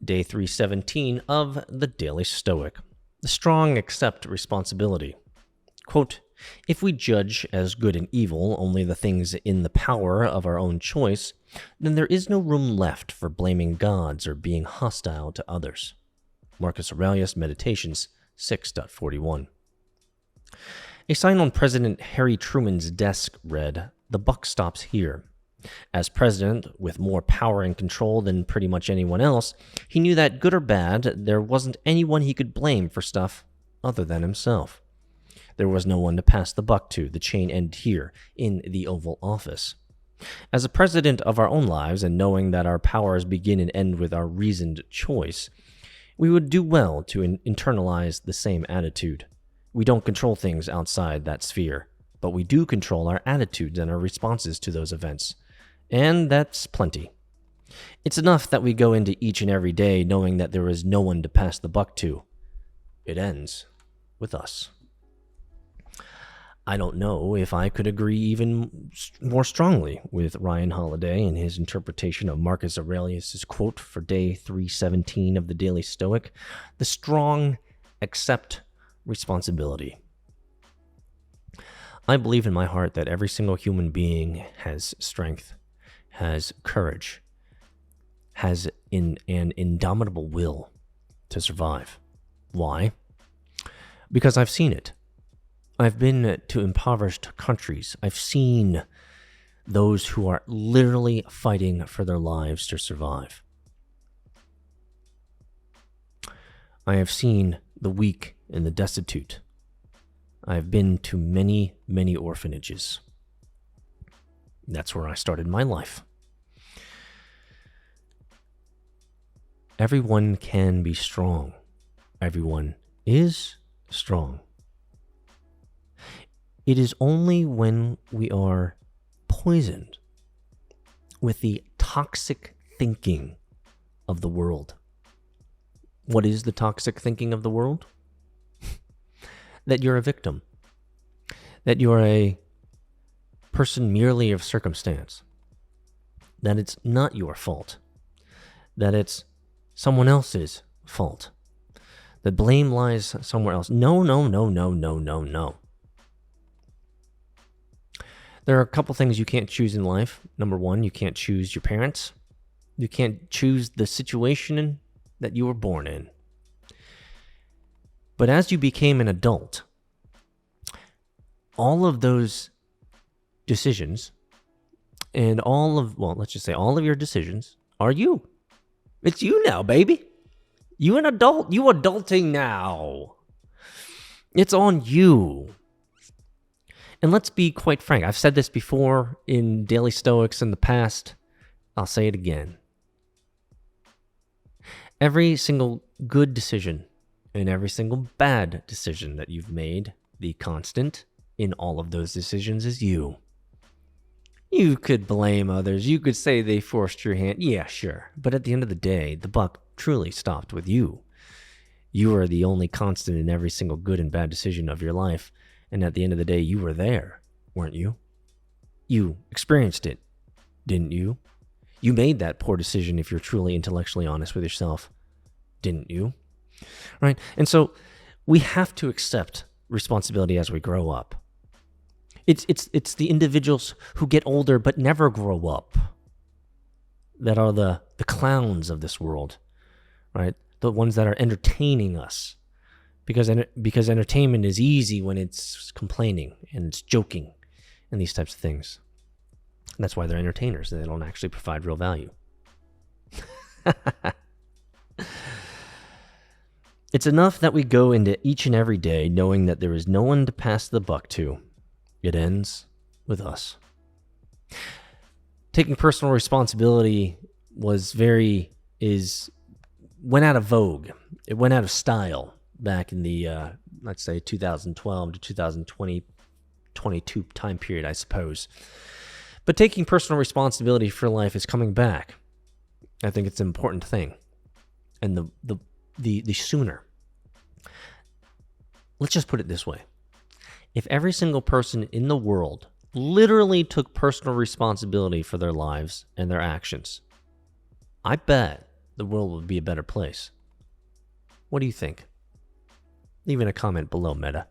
Day 317 of the Daily Stoic. The strong accept responsibility. Quote, "If we judge as good and evil only the things in the power of our own choice, then there is no room left for blaming gods or being hostile to others." Marcus Aurelius, Meditations 6.41. A sign on President Harry Truman's desk read, "The buck stops here." As president, with more power and control than pretty much anyone else, he knew that, good or bad, there wasn't anyone he could blame for stuff other than himself. There was no one to pass the buck to. The chain ended here, in the Oval Office. As a president of our own lives, and knowing that our powers begin and end with our reasoned choice, we would do well to internalize the same attitude. We don't control things outside that sphere, but we do control our attitudes and our responses to those events. And that's plenty. It's enough that we go into each and every day knowing that there is no one to pass the buck to. It ends with us. I don't know if I could agree even more strongly with Ryan Holiday in his interpretation of Marcus Aurelius' quote for Day 317 of the Daily Stoic. The strong accept responsibility. I believe in my heart that every single human being has strength, has courage, has an indomitable will to survive. Why? Because I've seen it. I've been to impoverished countries. I've seen those who are literally fighting for their lives to survive. I have seen the weak and the destitute. I have been to many, many orphanages. That's where I started my life. Everyone can be strong. Everyone is strong. It is only when we are poisoned with the toxic thinking of the world. What is the toxic thinking of the world? That you're a victim. That you're a person merely of circumstance. That it's not your fault. That it's someone else's fault. That blame lies somewhere else. No. There are a couple things you can't choose in life. Number one, you can't choose your parents. You can't choose the situation that you were born in. But as you became an adult, all of those decisions and all of your decisions are you. It's you now, baby. You an adult. You adulting now. It's on you. And let's be quite frank. I've said this before in Daily Stoics in the past. I'll say it again. Every single good decision and every single bad decision that you've made, the constant in all of those decisions is you. You could blame others. You could say they forced your hand. Yeah, sure. But at the end of the day, the buck truly stopped with you. You are the only constant in every single good and bad decision of your life. And at the end of the day, you were there, weren't you? You experienced it, didn't you? You made that poor decision if you're truly intellectually honest with yourself, didn't you? Right? And so we have to accept responsibility as we grow up. It's the individuals who get older but never grow up that are the clowns of this world, right? The ones that are entertaining us. Because entertainment is easy when it's complaining and it's joking and these types of things. That's why they're entertainers. They don't actually provide real value. It's enough that we go into each and every day knowing that there is no one to pass the buck to. It ends with us. Taking personal responsibility went out of vogue. It went out of style back in the, let's say, 2012 to 2022 time period, I suppose. But taking personal responsibility for life is coming back. I think it's an important thing. And the sooner. Let's just put it this way. If every single person in the world literally took personal responsibility for their lives and their actions, I bet the world would be a better place. What do you think? Leave in a comment below, Meta.